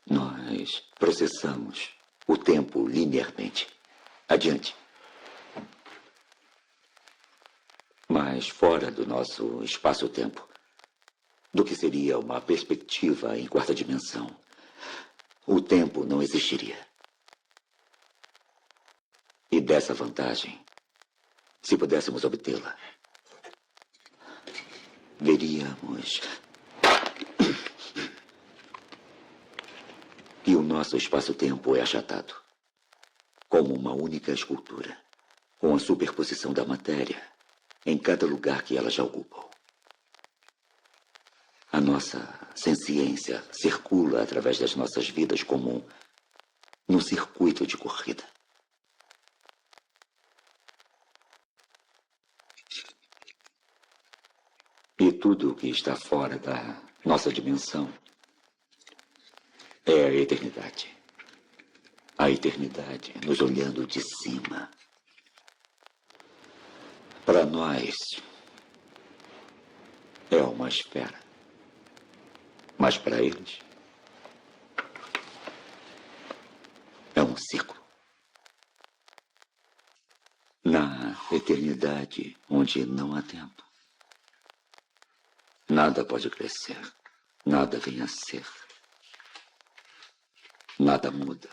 Nós processamos o tempo linearmente. Adiante. Mas fora do nosso espaço-tempo, do que seria uma perspectiva em quarta dimensão, o tempo não existiria. E dessa vantagem, se pudéssemos obtê-la, veríamos que o nosso espaço-tempo é achatado, como uma única escultura, com a superposição da matéria em cada lugar que ela já ocupou. A nossa senciência circula através das nossas vidas como num circuito de corrida. E tudo o que está fora da nossa dimensão é a eternidade. A eternidade nos olhando de cima. Para nós, é uma esfera. Mas para eles, é um círculo. Na eternidade, onde não há tempo, nada pode crescer, nada vem a ser, nada muda.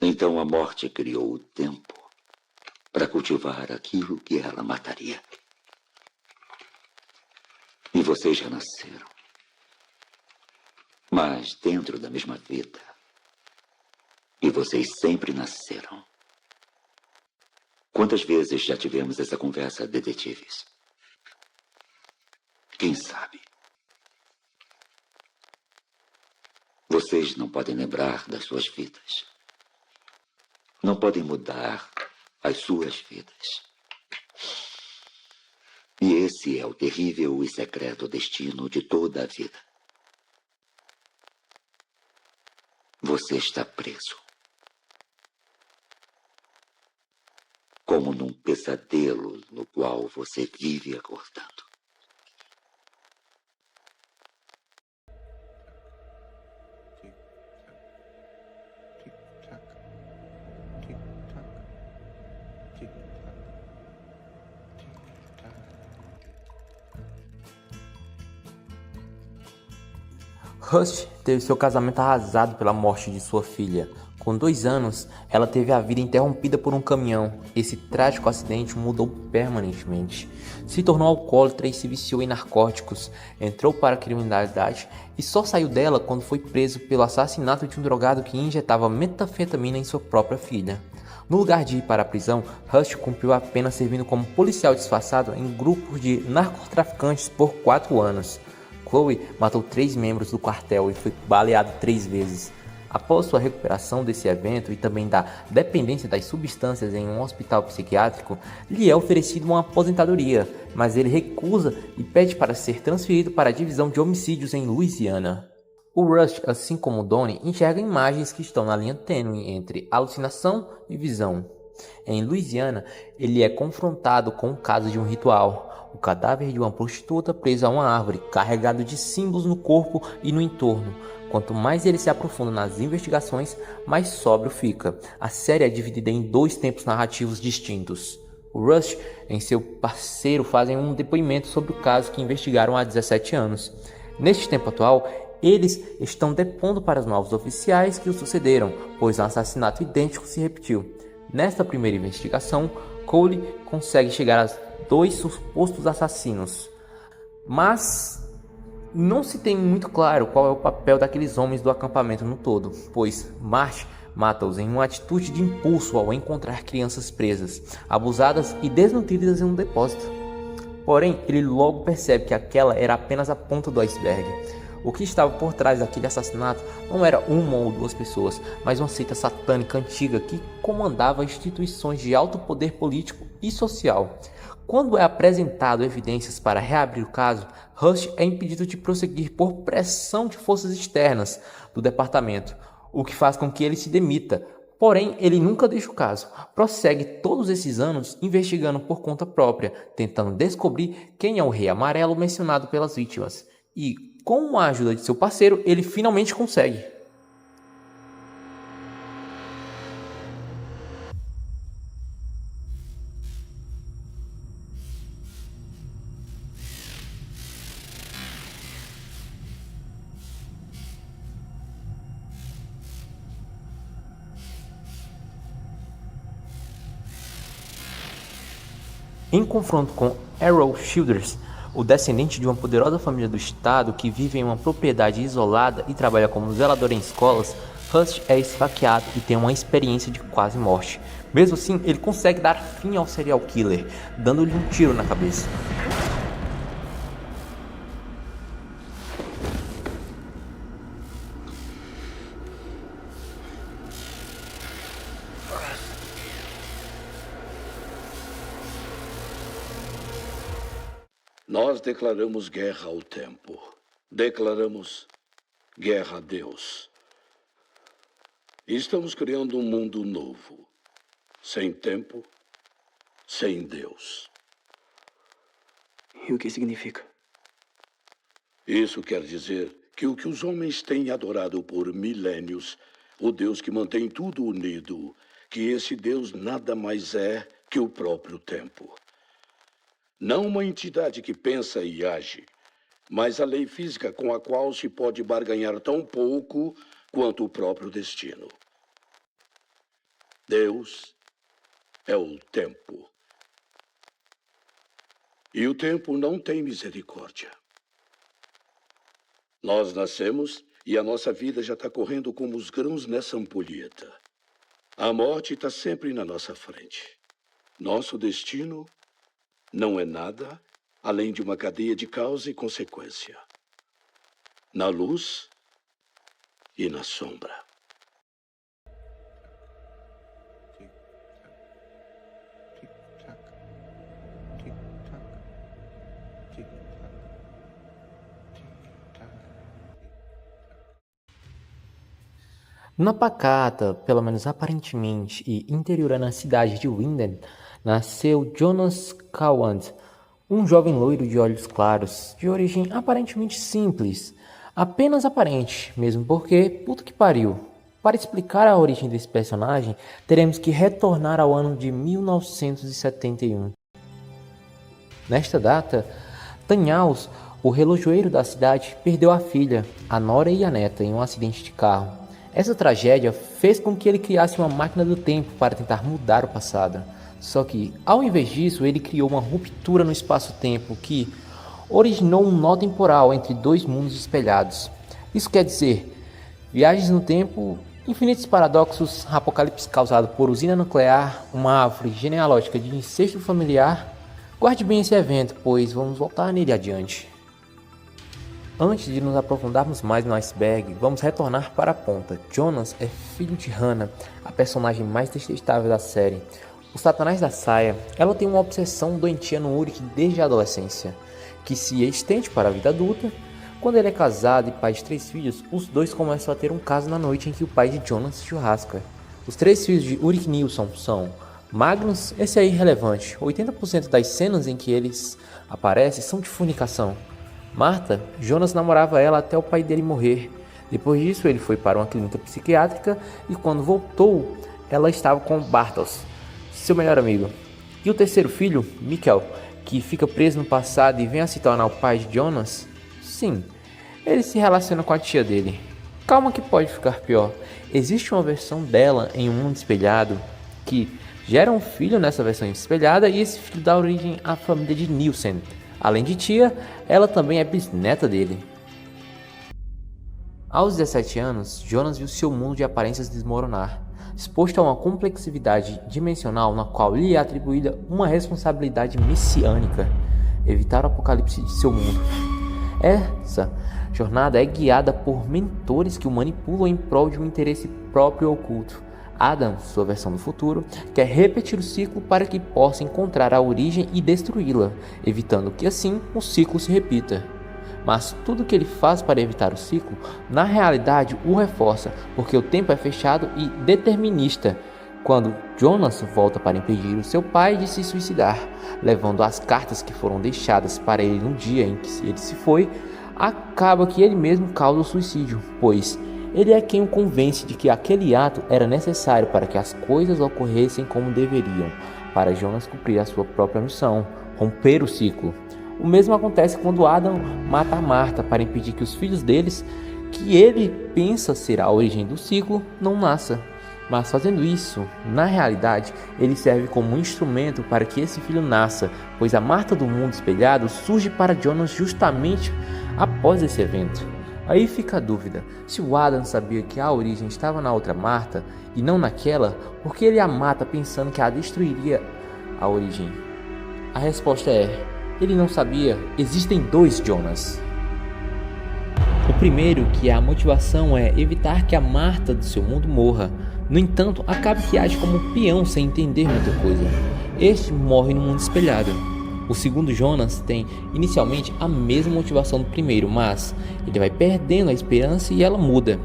Então a morte criou o tempo para cultivar aquilo que ela mataria. E vocês renasceram, mas dentro da mesma vida. E vocês sempre nasceram. Quantas vezes já tivemos essa conversa, detetives? Quem sabe? Vocês não podem lembrar das suas vidas. Não podem mudar as suas vidas. E esse é o terrível e secreto destino de toda a vida. Você está preso. Como num pesadelo no qual você vive acordando. Rust teve seu casamento arrasado pela morte de sua filha. Com 2 anos, ela teve a vida interrompida por um caminhão. Esse trágico acidente o mudou permanentemente. Se tornou alcoólatra e se viciou em narcóticos. Entrou para a criminalidade e só saiu dela quando foi preso pelo assassinato de um drogado que injetava metanfetamina em sua própria filha. No lugar de ir para a prisão, Rust cumpriu a pena servindo como policial disfarçado em grupos de narcotraficantes por 4 anos. Chloe matou 3 membros do quartel e foi baleado 3 vezes. Após sua recuperação desse evento e também da dependência das substâncias em um hospital psiquiátrico, lhe é oferecido uma aposentadoria, mas ele recusa e pede para ser transferido para a divisão de homicídios em Louisiana. O Rust, assim como Donnie, enxerga imagens que estão na linha tênue entre alucinação e visão. Em Louisiana, ele é confrontado com o caso de um ritual, o cadáver de uma prostituta presa a uma árvore, carregado de símbolos no corpo e no entorno. Quanto mais ele se aprofunda nas investigações, mais sóbrio fica. A série é dividida em 2 tempos narrativos distintos. O Rust e seu parceiro fazem um depoimento sobre o caso que investigaram há 17 anos. Neste tempo atual, eles estão depondo para os novos oficiais que o sucederam, pois um assassinato idêntico se repetiu. Nesta primeira investigação, Cole consegue chegar a 2 supostos assassinos, mas não se tem muito claro qual é o papel daqueles homens do acampamento no todo, pois Marsh mata-os em uma atitude de impulso ao encontrar crianças presas, abusadas e desnutridas em um depósito. Porém, ele logo percebe que aquela era apenas a ponta do iceberg. O que estava por trás daquele assassinato não era 1 ou 2 pessoas, mas uma seita satânica antiga que comandava instituições de alto poder político e social. Quando é apresentado evidências para reabrir o caso, Rust é impedido de prosseguir por pressão de forças externas do departamento, o que faz com que ele se demita. Porém, ele nunca deixa o caso. Prossegue todos esses anos investigando por conta própria, tentando descobrir quem é o Rei Amarelo mencionado pelas vítimas. E, com a ajuda de seu parceiro, ele finalmente consegue. Em confronto com Errol Childers, o descendente de uma poderosa família do estado que vive em uma propriedade isolada e trabalha como zelador em escolas, Rust é esfaqueado e tem uma experiência de quase morte. Mesmo assim, ele consegue dar fim ao serial killer, dando-lhe um tiro na cabeça. Nós declaramos guerra ao tempo. Declaramos guerra a Deus. E estamos criando um mundo novo. Sem tempo, sem Deus. E o que significa? Isso quer dizer que o que os homens têm adorado por milênios, o Deus que mantém tudo unido, que esse Deus nada mais é que o próprio tempo. Não uma entidade que pensa e age, mas a lei física com a qual se pode barganhar tão pouco quanto o próprio destino. Deus é o tempo. E o tempo não tem misericórdia. Nós nascemos e a nossa vida já está correndo como os grãos nessa ampulheta. A morte está sempre na nossa frente. Nosso destino não é nada além de uma cadeia de causa e consequência. Na luz e na sombra. Na pacata, pelo menos aparentemente, e interiorana cidade de Winden, nasceu Jonas Cowand, um jovem loiro de olhos claros, de origem aparentemente simples. Apenas aparente, mesmo porque, puta que pariu. Para explicar a origem desse personagem, teremos que retornar ao ano de 1971. Nesta data, Tanhaus, o relojoeiro da cidade, perdeu a filha, a nora e a neta em um acidente de carro. Essa tragédia fez com que ele criasse uma máquina do tempo para tentar mudar o passado. Só que, ao invés disso, ele criou uma ruptura no espaço-tempo que originou um nó temporal entre dois mundos espelhados. Isso quer dizer, viagens no tempo, infinitos paradoxos, apocalipse causado por usina nuclear, uma árvore genealógica de incesto familiar. Guarde bem esse evento, pois vamos voltar nele adiante. Antes de nos aprofundarmos mais no iceberg, vamos retornar para a ponta. Jonas é filho de Hannah, a personagem mais detestável da série. O Satanás da saia, ela tem uma obsessão doentia no Ulrich desde a adolescência, que se estende para a vida adulta. Quando ele é casado e pai de 3 filhos, os dois começam a ter um caso na noite em que o pai de Jonas se churrasca. Os 3 filhos de Ulrich Nilsson são Magnus, esse é irrelevante, 80% das cenas em que eles aparecem são de fornicação. Marta, Jonas namorava ela até o pai dele morrer. Depois disso, ele foi para uma clínica psiquiátrica e quando voltou, ela estava com Bartos, seu melhor amigo. E o terceiro filho, Mikkel, que fica preso no passado e vem a se tornar o pai de Jonas? Sim, ele se relaciona com a tia dele. Calma que pode ficar pior. Existe uma versão dela em um mundo espelhado que gera um filho nessa versão espelhada e esse filho dá origem à família de Nielsen. Além de tia, ela também é bisneta dele. Aos 17 anos, Jonas viu seu mundo de aparências desmoronar, exposto a uma complexidade dimensional na qual lhe é atribuída uma responsabilidade messiânica: evitar o apocalipse de seu mundo. Essa jornada é guiada por mentores que o manipulam em prol de um interesse próprio oculto. Adam, sua versão do futuro, quer repetir o ciclo para que possa encontrar a origem e destruí-la, evitando que assim o ciclo se repita. Mas tudo que ele faz para evitar o ciclo, na realidade o reforça, porque o tempo é fechado e determinista. Quando Jonas volta para impedir o seu pai de se suicidar, levando as cartas que foram deixadas para ele no dia em que ele se foi, acaba que ele mesmo causa o suicídio, pois ele é quem o convence de que aquele ato era necessário para que as coisas ocorressem como deveriam, para Jonas cumprir a sua própria missão, romper o ciclo. O mesmo acontece quando Adam mata a Marta para impedir que os filhos deles, que ele pensa ser a origem do ciclo, não nasça. Mas fazendo isso, na realidade, ele serve como um instrumento para que esse filho nasça, pois a Marta do mundo espelhado surge para Jonas justamente após esse evento. Aí fica a dúvida, se o Adam sabia que a origem estava na outra Marta e não naquela, por que ele a mata pensando que a destruiria a origem? A resposta é, ele não sabia, existem dois Jonas. O primeiro, que a motivação é evitar que a Marta do seu mundo morra. No entanto, acaba que age como um peão sem entender muita coisa. Este morre no mundo espelhado. O segundo Jonas tem inicialmente a mesma motivação do primeiro, mas ele vai perdendo a esperança e ela muda.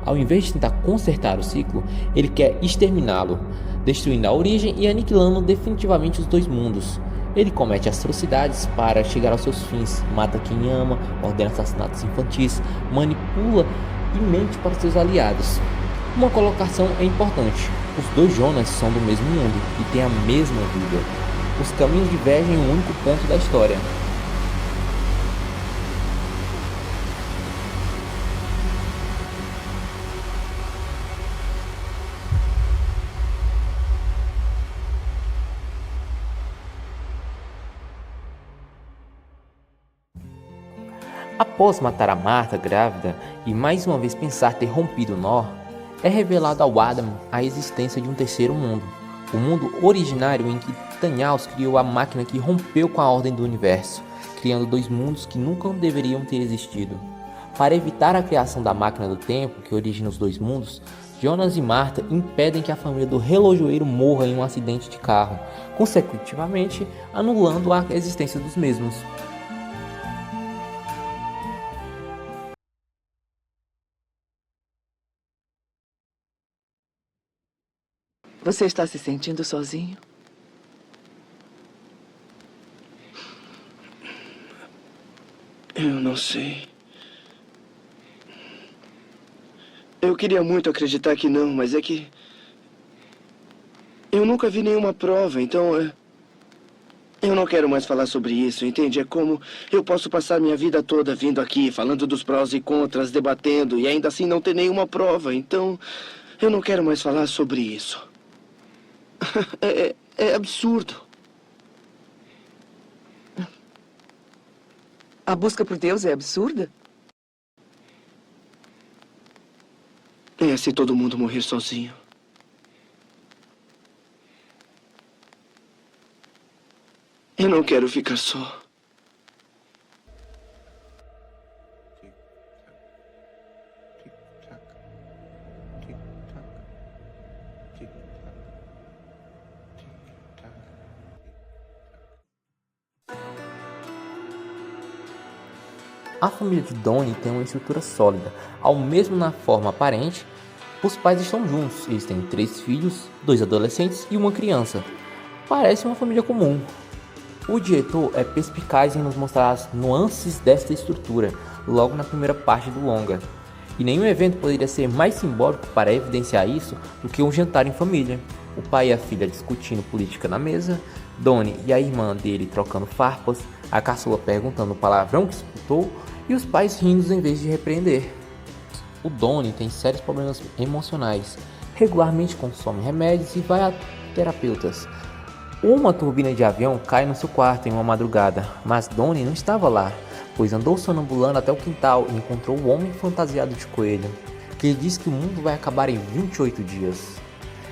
Ao invés de tentar consertar o ciclo, ele quer exterminá-lo, destruindo a origem e aniquilando definitivamente os dois mundos. Ele comete atrocidades para chegar aos seus fins, mata quem ama, ordena assassinatos infantis, manipula e mente para seus aliados. Uma colocação é importante, os dois Jonas são do mesmo mundo e têm a mesma vida. Os caminhos divergem em um único ponto da história. Após matar a Marta grávida e mais uma vez pensar ter rompido o nó, é revelado ao Adam a existência de um terceiro mundo, o mundo originário em que Thanos criou a máquina que rompeu com a ordem do universo, criando dois mundos que nunca deveriam ter existido. Para evitar a criação da máquina do tempo que origina os dois mundos, Jonas e Marta impedem que a família do relojoeiro morra em um acidente de carro, consecutivamente anulando a existência dos mesmos. Você está se sentindo sozinho? Eu não sei. Eu queria muito acreditar que não, mas é que... eu nunca vi nenhuma prova, então... eu não quero mais falar sobre isso, entende? É como eu posso passar minha vida toda vindo aqui, falando dos prós e contras, debatendo, e ainda assim não ter nenhuma prova. Então, eu não quero mais falar sobre isso. É absurdo. A busca por Deus é absurda? É se todo mundo morrer sozinho. Eu não quero ficar só. A família de Donnie tem uma estrutura sólida, ao mesmo na forma aparente, os pais estão juntos, eles têm 3 filhos, 2 adolescentes e uma criança. Parece uma família comum. O diretor é perspicaz em nos mostrar as nuances desta estrutura, logo na primeira parte do longa. E nenhum evento poderia ser mais simbólico para evidenciar isso do que um jantar em família. O pai e a filha discutindo política na mesa, Donnie e a irmã dele trocando farpas, a caçula perguntando o palavrão que escutou e os pais rindo em vez de repreender. O Donnie tem sérios problemas emocionais, regularmente consome remédios e vai a terapeutas. Uma turbina de avião cai no seu quarto em uma madrugada, mas Donnie não estava lá, pois andou sonambulando até o quintal e encontrou o homem fantasiado de coelho, que lhe diz que o mundo vai acabar em 28 dias.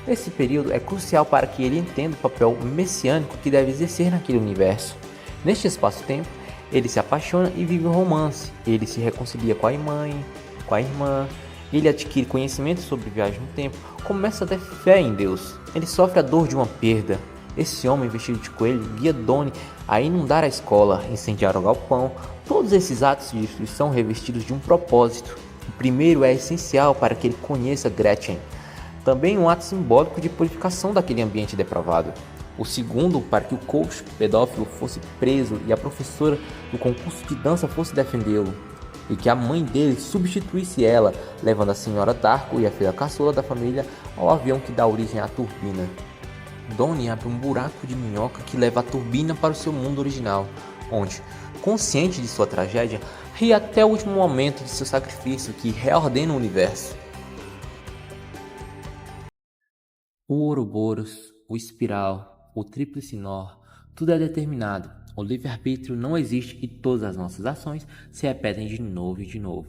Esse período é crucial para que ele entenda o papel messiânico que deve exercer naquele universo. Neste espaço-tempo, ele se apaixona e vive um romance. Ele se reconcilia com a irmã, ele adquire conhecimento sobre viagem no tempo, começa a ter fé em Deus. Ele sofre a dor de uma perda. Esse homem vestido de coelho guia Donnie a inundar a escola, incendiar o galpão. Todos esses atos de destruição revestidos de um propósito. O primeiro é essencial para que ele conheça Gretchen. Também um ato simbólico de purificação daquele ambiente depravado. O segundo, para que o coach pedófilo fosse preso e a professora do concurso de dança fosse defendê-lo. e que a mãe dele substituísse ela, levando a senhora Darko e a filha caçula da família ao avião que dá origem à turbina. Donnie abre um buraco de minhoca que leva a turbina para o seu mundo original, onde, consciente de sua tragédia, ri até o último momento de seu sacrifício que reordena o universo. O Ouroboros, o Espiral, o Tríplice Nó, tudo é determinado. O livre-arbítrio não existe e todas as nossas ações se repetem de novo e de novo.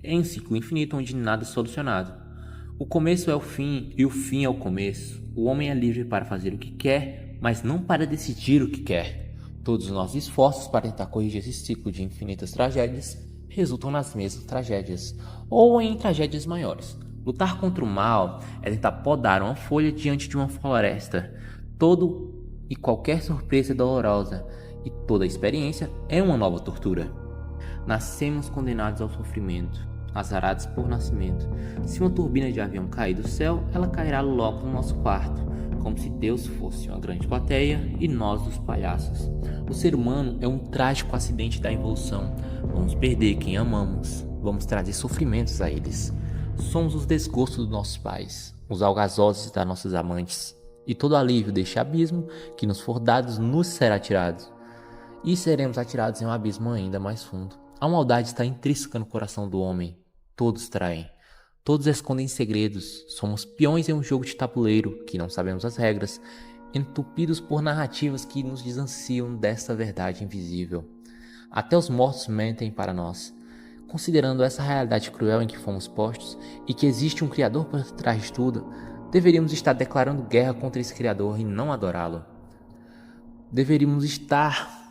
É um ciclo infinito onde nada é solucionado. O começo é o fim e o fim é o começo. O homem é livre para fazer o que quer, mas não para decidir o que quer. Todos os nossos esforços para tentar corrigir esse ciclo de infinitas tragédias resultam nas mesmas tragédias, ou em tragédias maiores. Lutar contra o mal é tentar podar uma folha diante de uma floresta. Todo e qualquer surpresa é dolorosa, e toda experiência é uma nova tortura. Nascemos condenados ao sofrimento, azarados por nascimento. Se uma turbina de avião cair do céu, ela cairá logo no nosso quarto, como se Deus fosse uma grande plateia e nós os palhaços. O ser humano é um trágico acidente da evolução. Vamos perder quem amamos, vamos trazer sofrimentos a eles. Somos os desgostos dos nossos pais, os algazozes das nossas amantes, e todo alívio deste abismo que nos for dado nos será tirado. E seremos atirados em um abismo ainda mais fundo. A maldade está intrínseca no coração do homem. Todos traem. Todos escondem segredos. Somos peões em um jogo de tabuleiro que não sabemos as regras, entupidos por narrativas que nos distanciam desta verdade invisível. Até os mortos mentem para nós. Considerando essa realidade cruel em que fomos postos e que existe um Criador por trás de tudo, deveríamos estar declarando guerra contra esse Criador e não adorá-lo. Deveríamos estar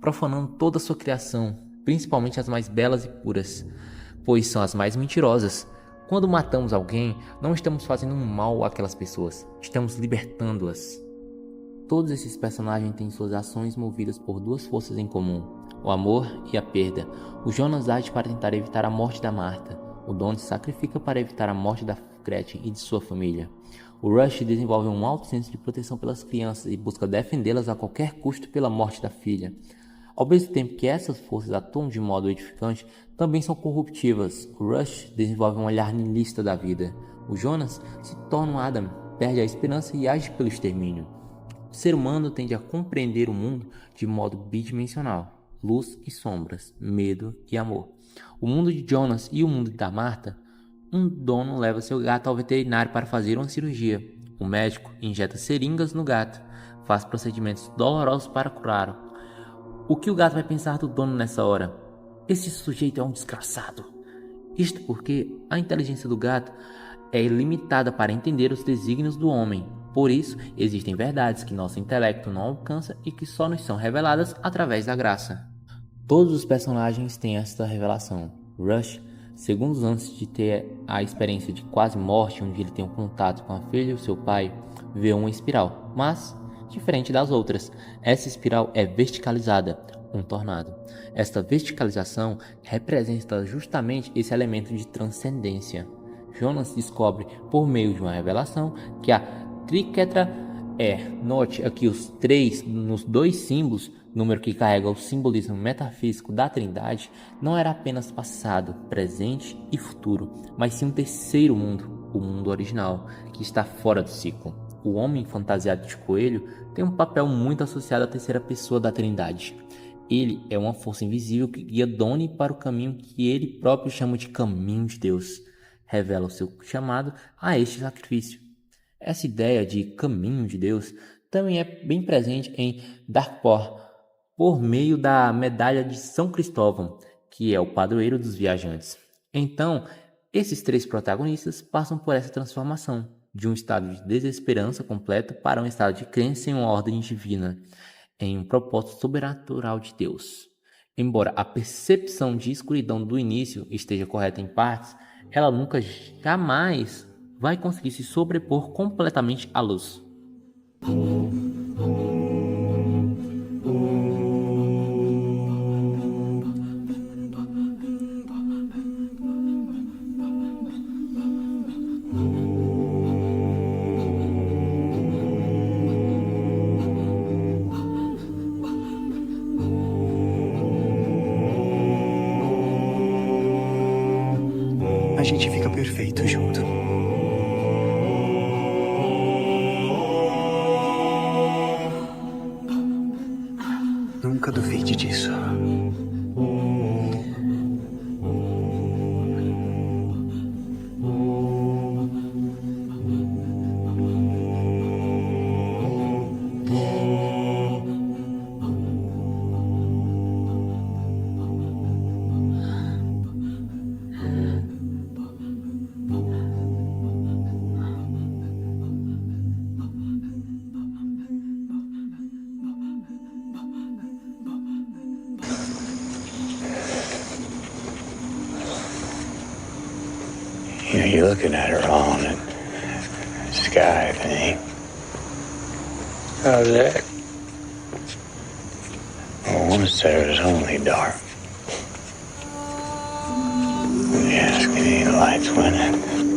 profanando toda a sua criação, principalmente as mais belas e puras, pois são as mais mentirosas. Quando matamos alguém, não estamos fazendo um mal àquelas pessoas, estamos libertando-as. Todos esses personagens têm suas ações movidas por duas forças em comum: o amor e a perda. O Jonas age para tentar evitar a morte da Martha. O Donnie se sacrifica para evitar a morte da Gretchen e de sua família. O Rush desenvolve um alto senso de proteção pelas crianças e busca defendê-las a qualquer custo pela morte da filha. Ao mesmo tempo que essas forças atuam de modo edificante, também são corruptivas. O Rush desenvolve um olhar niilista da vida. O Jonas se torna um Adam, perde a esperança e age pelo extermínio. O ser humano tende a compreender o mundo de modo bidimensional: luz e sombras, medo e amor. O mundo de Jonas e o mundo da Martha. Um dono leva seu gato ao veterinário para fazer uma cirurgia. O médico injeta seringas no gato, faz procedimentos dolorosos para curá-lo. O que o gato vai pensar do dono nessa hora? Esse sujeito é um desgraçado. Isto porque a inteligência do gato é ilimitada para entender os desígnios do homem. Por isso, existem verdades que nosso intelecto não alcança e que só nos são reveladas através da graça. Todos os personagens têm esta revelação. Rush, segundos antes de ter a experiência de quase morte, onde ele tem um contato com a filha e o seu pai, vê uma espiral, mas diferente das outras. Essa espiral é verticalizada, um tornado. Esta verticalização representa justamente esse elemento de transcendência. Jonas descobre, por meio de uma revelação, que a tríquetra note aqui os três nos dois símbolos, número que carrega o simbolismo metafísico da Trindade, não era apenas passado, presente e futuro, mas sim um terceiro mundo, o mundo original, que está fora do ciclo. O homem fantasiado de coelho tem um papel muito associado à terceira pessoa da Trindade. Ele é uma força invisível que guia Donnie para o caminho que ele próprio chama de caminho de Deus. Revela o seu chamado a este sacrifício. Essa ideia de caminho de Deus também é bem presente em Darkpor, por meio da medalha de São Cristóvão, que é o padroeiro dos viajantes. Então, esses três protagonistas passam por essa transformação, de um estado de desesperança completa para um estado de crença em uma ordem divina, em um propósito sobrenatural de Deus. Embora a percepção de escuridão do início esteja correta em partes, ela nunca jamais vai conseguir se sobrepor completamente à luz. A gente fica perfeito junto. Nunca duvide disso. You know, you're looking at her on the sky thing. How's that? Well, once there was only dark. Let me ask, any lights went?